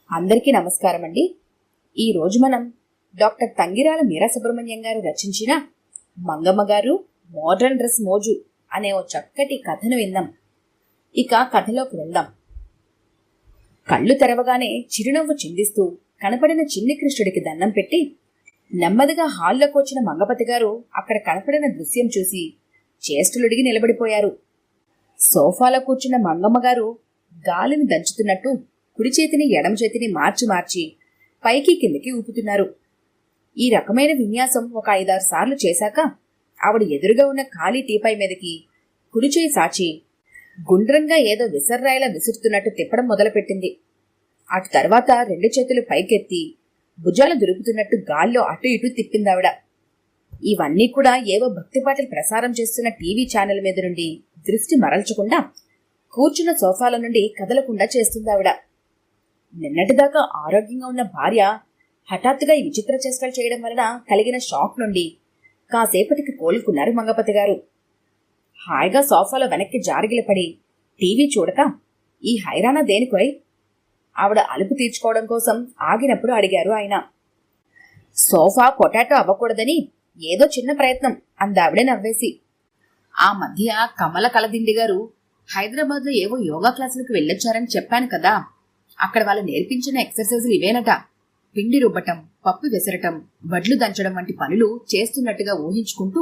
అందరికీ నమస్కారం అండి. ఈరోజు మనం డాక్టర్ తంగిరాల వీరసుబ్రహ్మణ్యం గారు రచించిన మంగమ్మ గారు మోడ్రన్ డ్రెస్ మోజు అనే ఓ చక్కటి కథను విందాం. ఇక కథలోకి వెళ్దాం. కళ్ళు తెరవగానే చిరునవ్వు చిందిస్తూ కనపడిన చిన్ని కృష్ణుడికి దండం పెట్టి నెమ్మదిగా హాల్లోకి వచ్చిన మంగపతి గారు అక్కడ కనపడిన దృశ్యం చూసి చేష్టలుడిగి నిలబడిపోయారు. సోఫాలో కూర్చున్న మంగమ్మ గారు గాలిని దంచుతున్నట్టు కుడి చేతిని ఎడమ చేతిని మార్చి పైకి కిందకి ఊపుతున్నారు. ఈ రకమైన విన్యాసం ఒక 5-6 సార్లు చేశాక ఆవిడ ఎదురుగా ఉన్న ఖాళీ టీపై మీదకి కుడి చేయి సాచి గుండ్రంగా ఏదో విసర్రాయిలా విసురుతున్నట్టు తిప్పడం మొదలుపెట్టింది. అటు తర్వాత 2 చేతులు పైకెత్తి భుజాలు దులుపుతున్నట్టు గాల్లో అటు ఇటు తిప్పిందావిడ. ఇవన్నీ కూడా ఏవో భక్తి పాటలు ప్రసారం చేస్తున్న టీవీ ఛానల్ మీద నుండి దృష్టి మరల్చకుండా కూర్చున్న సోఫాల నుండి కదలకుండా చేస్తుందావిడ. నిన్నటిదాకా ఆరోగ్యంగా ఉన్న భార్య హఠాత్తుగా ఈ విచిత్ర చేష్టలు చేయడం వలన కలిగిన షాక్ నుండి కాసేపటికి కోలుకున్నారు మంగపతి గారు. హాయిగా సోఫాలో వెనక్కి జారిగిలపడి టీవీ చూడక ఈ హైరానా దేనికోయ్ ఆవిడ అలుపు తీర్చుకోవడం కోసం ఆగినప్పుడు అడిగారు ఆయన. సోఫా పొటాటో అవ్వకూడదని ఏదో చిన్న ప్రయత్నం అందావిడే నవ్వేసి. ఆ మధ్య కమల కలదిండి గారు హైదరాబాద్లో ఏవో యోగా క్లాసులకు వెళ్ళొచ్చారని చెప్పాను కదా, అక్కడ వాళ్ళు నేర్పించిన ఎక్సర్సైజులు ఇవేనట. పిండి రుబ్బటం, పప్పు విసరటం, వడ్లు దంచడం వంటి పనులు చేస్తున్నట్టుగా ఊహించుకుంటూ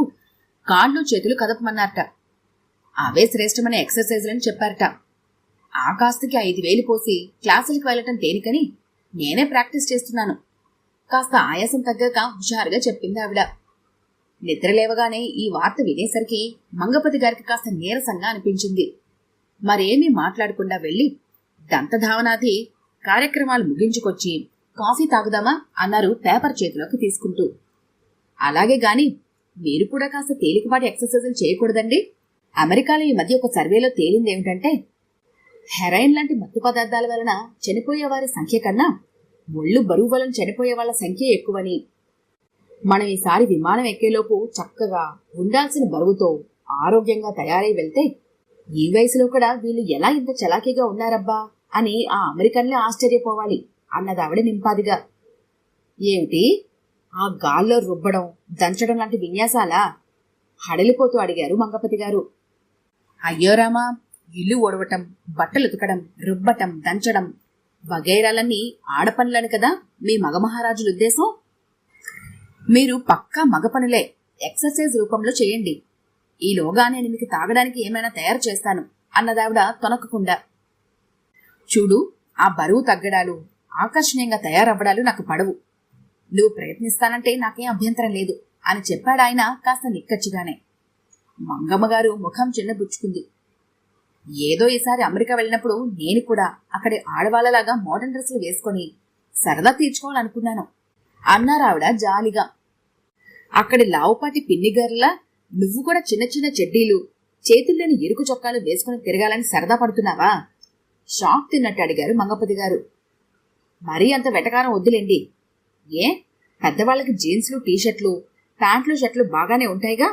కాళ్ళు చేతులు కదపమన్నారట. అవే శ్రేష్టమైన ఎక్సర్సైజులని చెప్పారట. ఆ కాస్తకి 5,000 పోసి క్లాసులకు వెళ్ళటం దేనికని నేనే ప్రాక్టీస్ చేస్తున్నాను. కాస్త ఆయాసం తగ్గాక హుషారుగా చెప్పింది ఆవిడ. నిద్రలేవగానే ఈ వార్త వినేసరికి మంగపతి గారికి కాస్త నీరసంగా అనిపించింది. మరేమీ మాట్లాడకుండా వెళ్లి దంతధావనాది కార్యక్రమాలు ముగించుకొచ్చి కాఫీ తాగుదామా అన్నారు పేపర్ చేతిలోకి తీసుకుంటూ. అలాగే గాని మీరు కూడా కాస్త తేలికపాటి ఎక్సర్సైజులు చేయకూడదండి. అమెరికాలో ఈ మధ్య ఒక సర్వేలో తేలిందేమిటంటే హెరాయిన్ లాంటి మత్తు పదార్థాల వలన చనిపోయే వారి సంఖ్య కన్నా ఒళ్ళు బరువు వలన చనిపోయే వాళ్ళ సంఖ్య ఎక్కువని. మనం ఈసారి విమానం ఎక్కేలోపు చక్కగా ఉండాల్సిన బరువుతో ఆరోగ్యంగా తయారై వెళ్తే ఈ వయసులో కూడా వీళ్ళు ఎలా ఇంత చలాకీగా ఉన్నారబ్బా అని ఆ అమెరికన్లే ఆశ్చర్యపోవాలి అన్నదావిడ నింపాదిగా. ఏమిటి, ఆ గాల్లో రుబ్బడం దంచడం లాంటి విన్యాసాలా? హడలిపోతూ అడిగారు మంగపతి గారు. అయ్యోరామా, ఇల్లు ఓడవటం, బట్టలు ఉతకడం, రుబ్బటం, దంచడం వగైరాలన్నీ ఆడపనులని కదా మీ మగమహారాజుల ఉద్దేశం. మీరు పక్కా మగ పనులే ఎక్సర్సైజ్ రూపంలో చేయండి. ఈలోగా నేను మీకు తాగడానికి ఏమైనా తయారు చేస్తాను అన్నదావిడ తొనకకుండా. చూడు, ఆ బరువు తగ్గడాలు, ఆకర్షణీయంగా తయారవ్వడాలు నాకు పడవు. నువ్వు ప్రయత్నిస్తానంటే నాకేం అభ్యంతరం లేదు అని చెప్పాడాయన కాస్త నిక్కచ్చిగానే. మంగమ్మగారు ముఖం చిన్నబుచ్చుకుంది. ఏదో ఈసారి అమెరికా వెళ్ళినప్పుడు నేను కూడా అక్కడి ఆడవాళ్లలాగా మోడర్న్ డ్రెస్సులు వేసుకుని సరదా తీర్చుకోవాలనుకున్నాను అన్నారావిడ జాలిగా. అక్కడి లావుపాటి పిన్నిగారులా నువ్వు కూడా చిన్న చిన్న చెడ్డీలు, చేతుల్లోని ఇరుకు చొక్కాలు వేసుకుని తిరగాలని సరదా పడుతున్నావా? షాక్ తిన్నట్టు అడిగారు మంగపతి గారు. మరీ అంత వెటకారం వద్దులేండి. ఏ, పెద్దవాళ్ళకి జీన్స్లు, టీషర్ట్లు, ప్యాంట్లు, షర్ట్లు బాగానే ఉంటాయిగా.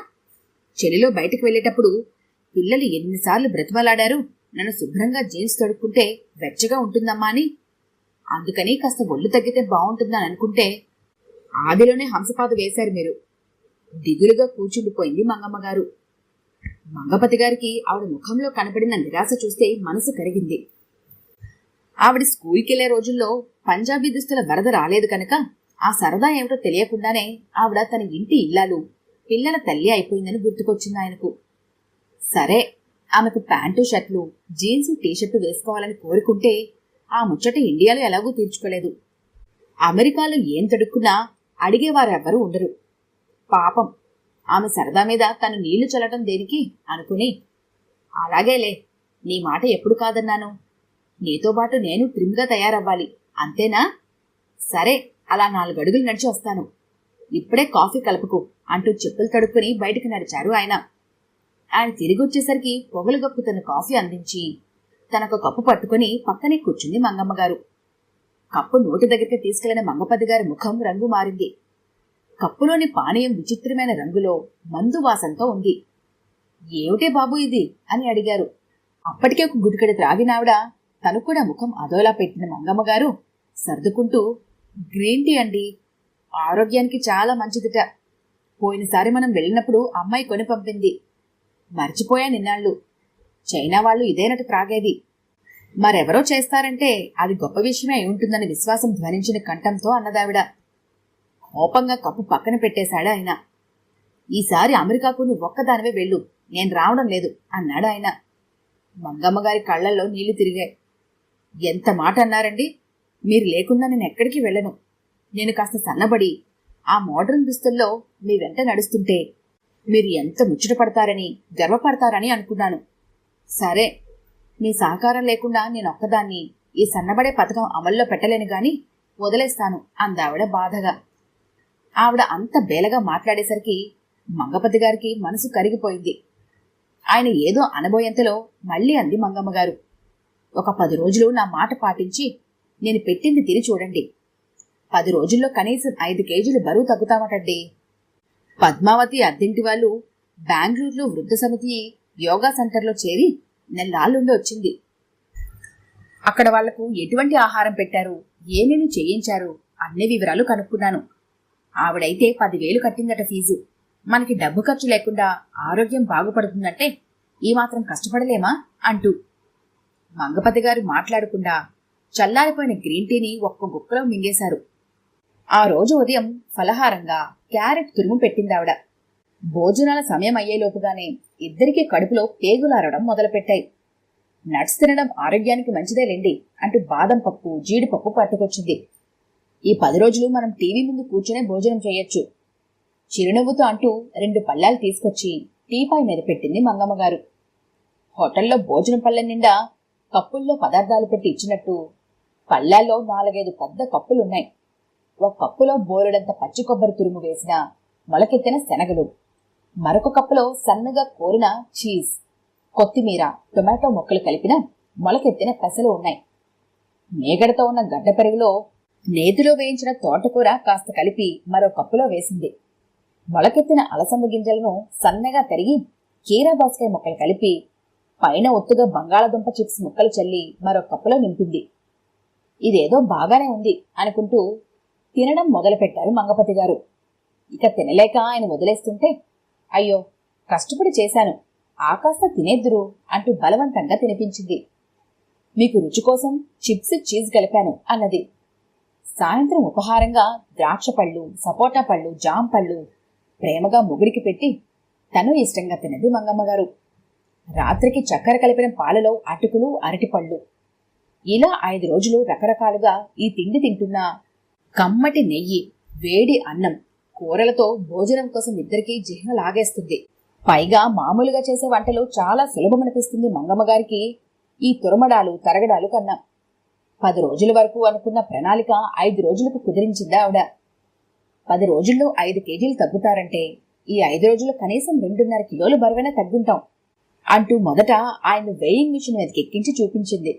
చెలిలో బయటకు వెళ్లేటప్పుడు పిల్లలు ఎన్నిసార్లు బ్రతిమలాడారు నన్ను శుభ్రంగా జీన్స్ తొడుక్కుంటే వెచ్చగా ఉంటుందమ్మా అని. అందుకని కాస్త ఒళ్ళు తగ్గితే బాగుంటుందని అనుకుంటే ఆదిలోనే హంసపాద వేశారు మీరు. దిగులుగా కూర్చుండిపోయింది మంగమ్మగారు. మంగపతి గారికి ఆవిడ ముఖంలో కనపడిన నిరాశ చూస్తే మనసు కరిగింది. ఆవిడ స్కూల్కెళ్లే రోజుల్లో పంజాబీ దుస్తుల వరద రాలేదు కనుక ఆ సరదా ఏమిటో తెలియకుండానే ఆవిడ తన ఇంటి ఇల్లాలు, పిల్లల తల్లి అయిపోయిందని గుర్తుకొచ్చింది ఆయనకు. సరే, ఆమెకు ప్యాంటు, షర్ట్లు, జీన్స్, టీషర్టు వేసుకోవాలని కోరుకుంటే ఆ ముచ్చట ఇండియాలో ఎలాగూ తీర్చుకోలేదు. అమెరికాలో ఏం తడుక్కున్నా అడిగేవారెవ్వరూ ఉండరు. పాపం, ఆమె సరదా మీద తను నీళ్లు చల్లటం దేనికి అనుకుని, అలాగేలే, నీ మాట ఎప్పుడు కాదన్నాను. నీతో పాటు నేను ట్రిమ్గా తయారవ్వాలి, అంతేనా? సరే, అలా 4 అడుగులు నడిచి వస్తాను. ఇప్పుడే కాఫీ కలుపుకు అంటూ చెప్పులు తడుక్కుని బయటికి నడిచారు ఆయన. ఆయన తిరిగి వచ్చేసరికి పొగలు గక్కుతున్న కాఫీ అందించి తనకు కప్పు పట్టుకుని పక్కనే కూర్చుంది మంగమ్మగారు. కప్పు నోటి దగ్గరికి తీసుకెళ్లిన మంగపతి గారి ముఖం రంగు మారింది. కప్పులోని పానీయం విచిత్రమైన రంగులో మందు వాసంతో ఉంది. ఏమిటే బాబు ఇది అని అడిగారు. అప్పటికే ఒక గుడికడి త్రాగినావిడ తను కూడా ముఖం అదోలా పెట్టిన మంగమ్మగారు సర్దుకుంటూ, గ్రీన్ టీ అండి, ఆరోగ్యానికి చాలా మంచిదిట. పోయినసారి మనం వెళ్ళినప్పుడు అమ్మాయి కొని పంపింది. మర్చిపోయా నిన్నాళ్ళు. చైనా వాళ్ళు ఇదేనట త్రాగేది. మరెవరో చేస్తారంటే అది గొప్ప విషయమే అయి ఉంటుందని విశ్వాసం ధ్వనించిన కంఠంతో అన్నదావిడ. కోపంగా కప్పు పక్కన పెట్టేశాడు ఆయన. ఈసారి అమెరికాకు నువ్వు ఒక్కదానివే వెళ్ళు, నేను రావడం లేదు అన్నాడు ఆయన. మంగమ్మగారి కళ్లల్లో నీళ్లు తిరిగాయి. ఎంత మాట అన్నారండి? మీరు లేకుండా నేను ఎక్కడికి వెళ్ళను. నేను కాస్త సన్నబడి ఆ మోడర్న్ దుస్తుల్లో మీ వెంట నడుస్తుంటే మీరు ఎంత ముచ్చట పడతారని, గర్వపడతారని అనుకున్నాను. సరే, మీ సహకారం లేకుండా నేనొక్కదాన్ని ఈ సన్నబడే పథకం అమల్లో పెట్టలేను గాని వదిలేస్తాను అందావిడ బాధగా. ఆవిడ అంత బేలగా మాట్లాడేసరికి మంగపతి గారికి మనసు కరిగిపోయింది. ఆయన ఏదో అనబోయేంతలో మళ్లీ అంది మంగమ్మగారు, ఒక 10 రోజులు నా మాట పాటించి నేను పెట్టింది తిని చూడండి. 10 రోజుల్లో కనీసం 5 కేజీలు బరువు తగ్గుతామటండి. పద్మావతి అద్దింటి వాళ్ళు బెంగళూరులో వృద్ధ సమితి యోగా సెంటర్లో చేరి నెల్లాళ్ళుండి వచ్చింది. అక్కడ వాళ్లకు ఎటువంటి ఆహారం పెట్టారు, ఏమేమి చేయించారు అన్ని వివరాలు కనుక్కున్నాను. ఆవిడైతే 10,000 కట్టిందట ఫీజు. మనకి డబ్బు ఖర్చు లేకుండా ఆరోగ్యం బాగుపడుతుందంటే ఈ మాత్రం కష్టపడలేమా అంటూ. మంగపతి గారు మాట్లాడకుండా చల్లారిపోయిన గ్రీన్ టీని ఒక్క గుక్కలో మింగేశారు. ఆ రోజు ఉదయం ఫలహారంగా క్యారెట్ తురుము పెట్టిందావిడ. భోజనాల సమయం అయ్యేలోపుగానే ఇద్దరికీ కడుపులో పేగులారడం మొదలుపెట్టాయి. నట్స్ తినడం ఆరోగ్యానికి మంచిదేలేండి అంటూ బాదం పప్పు, జీడిపప్పు పట్టుకొచ్చింది. ఈ 10 రోజులు మనం టీవీ ముందు కూర్చునే భోజనం చేయొచ్చు. చిరునవ్వుతో అంటూ 2 పళ్ళాలు తీసుకొచ్చి టీపాయ్ మీద పెట్టింది మంగమ్మగారు. హోటల్లో భోజనం పళ్ళెం నిండా కప్పుల్లో పదార్థాలు పెట్టి ఇచ్చినట్టు పళ్ళాల్లో 4-5 పెద్ద కప్పులున్నాయి. ఒక కప్పులో బోలెడంత పచ్చి కొబ్బరి తురుము వేసిన మొలకెత్తిన శనగలు, మరొక కప్పులో సన్నగా కోరిన చీజ్, కొత్తిమీర, టొమాటో ముక్కలు కలిపిన మొలకెత్తిన పెసలు ఉన్నాయి. మేగడతో ఉన్న గడ్డ పెరుగులో నేతిలో వేయించిన తోటకూర కాస్త కలిపి మరో కప్పులో వేసింది. మొలకెత్తిన అలసంద గింజలను సన్నగా తరిగి కీరాబాస్కాయ ముక్కలు కలిపి పైన ఒత్తుగా బంగాళాదుంప చిప్స్ ముక్కలు చల్లి మరో కప్పులో నింపింది. ఇదేదో బాగానే ఉంది అనుకుంటూ తినడం మొదలుపెట్టారు మంగపతి గారు. ఇక తినలేక ఆయన వదిలేస్తుంటే, అయ్యో కష్టపడి చేశాను, ఆకాస్త తినేద్దురు అంటూ బలవంతంగా తినిపించింది. మీకు రుచి కోసం చిప్స్, చీజ్ కలిపాను అన్నది. సాయంత్రం ఉపహారంగా ద్రాక్ష పళ్ళు, సపోటా పళ్ళు, జామ పళ్ళు ప్రేమగా మొగుడికి పెట్టి తను ఇష్టంగా తినది మంగమ్మగారు. రాత్రికి చక్కెర కలిపిన పాలలో అటుకులు, అరటిపళ్ళు. ఇలా 5 రోజులు రకరకాలుగా ఈ తిండి తింటున్నా కమ్మటి నెయ్యి, వేడి అన్నం, కూరలతో భోజనం కోసం ఇద్దరికీ జిహ్న లాగేస్తుంది. పైగా మామూలుగా చేసే వంటలు చాలా సులభమనిపిస్తుంది మంగమ్మగారికి ఈ తురమడాలు, తరగడాలు కన్నా. 10 రోజుల వరకు అనుకున్న ప్రణాళిక 5 రోజులకు కుదిరించింది ఆవిడ. 10 రోజుల్లో 5 కేజీలు తగ్గుతారంటే ఈ 5 రోజుల్లో కనీసం 2.5 కిలోలు బరువైనా తగ్గుంటాం అంటూ మొదట ఆయన వెయింగ్ మిషన్ మీదకి ఎక్కించి చూపించింది.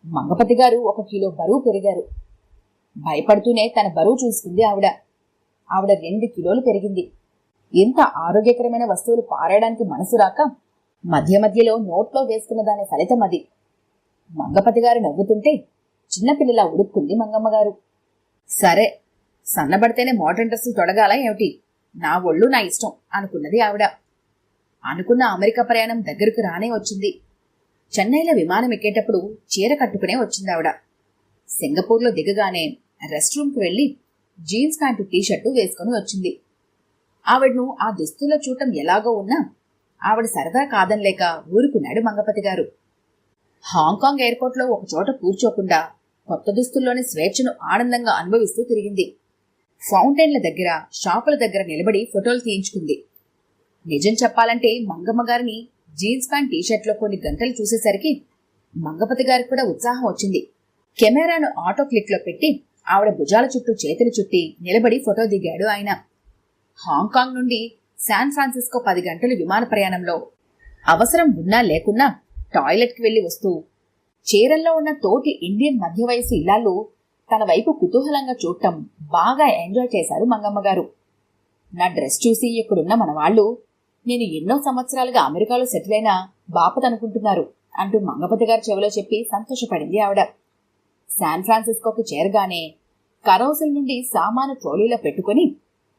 మంగపతి గారు 1 కిలో బరువు పెరిగారు. భయపడుతూనే తన బరువు చూసుకుంది ఆవిడ. 2 కిలోలు పెరిగింది. ఇంత ఆరోగ్యకరమైన వస్తువులు పారేయడానికి మనసు రాక మధ్య మధ్యలో నోట్లో వేసుకున్న దాని ఫలితం అది. మంగపతి గారు నవ్వుతుంటే చిన్నపిల్లలా ఉడుక్కుంది మంగమ్మగారు. సరే, సన్నబడితేనే మోడర్న్ డ్రెస్సులు తొడగాల ఏమిటి, నా ఒళ్ళు నా ఇష్టం అనుకున్నది ఆవిడ. అనుకున్న అమెరికా ప్రయాణం దగ్గరకు రానే వచ్చింది. చెన్నైలో విమానం ఎక్కేటప్పుడు చీర కట్టుకునే వచ్చింది ఆవిడ. సింగపూర్లో దిగగానే రెస్ట్ రూమ్కి వెళ్లి జీన్స్ ప్యాంటు, టీషర్టు వేసుకుని వచ్చింది. ఆవిడను ఆ దుస్తుల్లో చూడటం ఎలాగో ఉన్నా ఆవిడ సరదా కాదనలేక ఊరుకున్నాడు మంగపతి గారు. హాంకాంగ్ ఎయిర్పోర్ట్లో ఒక చోట కూర్చోకుండా కొత్త దుస్తుల్లోని స్వేచ్ఛను ఆనందంగా అనుభవిస్తూ తిరిగింది. ఫౌంటైన్ల దగ్గర, షాపుల దగ్గర నిలబడి ఫోటోలు తీయించుకుంది. నిజం చెప్పాలంటే మంగమ్మ గారిని జీన్స్ ప్యాంట్, టీషర్ట్లో కొన్ని గంటలు చూసేసరికి మంగపతి గారికి కూడా ఉత్సాహం వచ్చింది. కెమెరాను ఆటో క్లిక్లో పెట్టి ఆవిడ భుజాల చుట్టూ చేతులు చుట్టి నిలబడి ఫోటో దిగాడు ఆయన. హాంకాంగ్ నుండి శాన్ ఫ్రాన్సిస్కో 10 గంటలు విమాన ప్రయాణంలో అవసరం ఉన్నా లేకున్నా టాయిలెట్కి వెళ్లి వస్తూ చీరల్లో ఉన్న తోటి ఇండియన్ మధ్య వయసు ఇల్లాళ్ళు తన వైపు కుతూహలంగా చూడటం బాగా ఎంజాయ్ చేశారు మంగమ్మగారు. నా డ్రెస్ చూసి ఇక్కడున్న మన వాళ్ళు నేను ఎన్నో సంవత్సరాలుగా అమెరికాలో సెటిల్ అయినా బాపతనుకుంటున్నారు అంటూ మంగపతి గారు చెవిలో చెప్పి సంతోషపడింది ఆవిడ. శాన్ ఫ్రాన్సిస్కోకి చేరగానే కరౌసల్ నుండి సామాను ట్రోలీలో పెట్టుకుని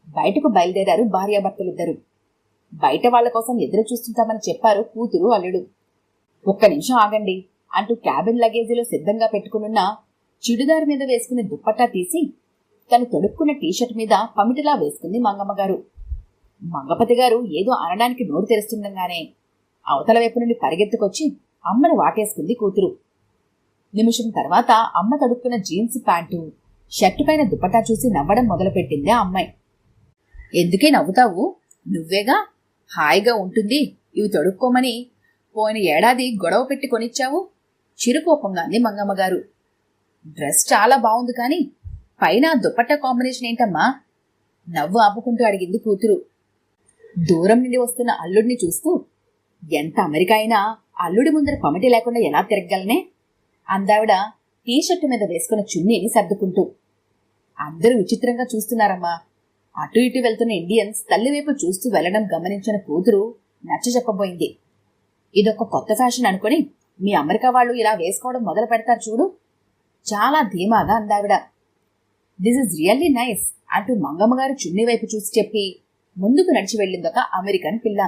బయటకు బయలుదేరారు భార్యాభర్తలిద్దరూ. బయట వాళ్ల కోసం ఎదురు చూస్తుంటామని చెప్పారు కూతురు అల్లుడు. ఒక్క నిమిషం ఆగండి అంటూ క్యాబిన్ లగేజీలో సిద్ధంగా పెట్టుకునున్న చిడుదారు మీద వేసుకునే దుప్పట్టా తీసి తను తొడుక్కున్న టీషర్ట్ మీద పమిటిలా వేసుకుంది మంగమ్మగారు. మంగపతి గారు ఏదో అనడానికి నోరు తెరుస్తుండగానే అవతల వైపు నుండి పరిగెత్తుకొచ్చి అమ్మను వాటేసుకుంది కూతురు. నిమిషం తర్వాత అమ్మ తడుక్కున్న జీన్స్ ప్యాంటు, షర్టు పైన దుపట్టా చూసి నవ్వడం మొదలుపెట్టింది ఆ అమ్మాయి. ఎందుకే నవ్వుతావు? నువ్వేగా హాయిగా ఉంటుంది ఇవి తొడుక్కోమని పోయిన ఏడాది గొడవ పెట్టి కొనిచ్చావు చిరుకోపంగా అంది మంగమ్మగారు. డ్రెస్ చాలా బాగుంది కానీ పైన దుపట్టా కాంబినేషన్ ఏంటమ్మా? నవ్వు ఆపుకుంటూ అడిగింది కూతురు. దూరం నుండి వస్తున్న అల్లుడిని చూస్తూ ఎంత అమెరికా అయినా అల్లుడి ముందర పమిటి లేకుండా ఎలా తిరగలనే అందావిడ టీషర్టు మీద వేసుకున్న చున్నీని సర్దుకుంటూ. అందరూ విచిత్రంగా చూస్తున్నారమ్మా. అటు ఇటు వెళ్తున్న ఇండియన్స్ తల్లివైపు చూస్తూ వెళ్లడం గమనించిన కూతురు నచ్చ చెప్పబోయింది. ఇదొక కొత్త ఫ్యాషన్ అనుకుని మీ అమెరికా వాళ్ళు ఇలా వేసుకోవడం మొదలు పెడతారు చూడు చాలా ధీమాగా అందావిడ. దిస్ ఇస్ రియల్లీ నైస్ అంటూ మంగమ్మగారు చున్నీ వైపు చూసి చెప్పి ముందుకు నడిచి వెళ్ళిందొక అమెరికన్ పిల్ల.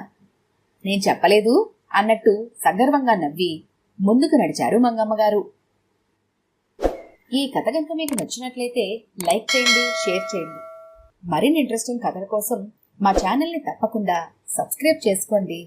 నేను చెప్పలేదు అన్నట్టు సగర్వంగా నవ్వి ముందుకు నడిచారు మంగమ్మగారు. ఈ కథ కనుక మీకు నచ్చినట్లయితే లైక్ చేయండి, షేర్ చేయండి. మరిన్ని ఇంట్రెస్టింగ్ కథల కోసం మా ఛానల్ని తప్పకుండా సబ్స్క్రైబ్ చేసుకోండి.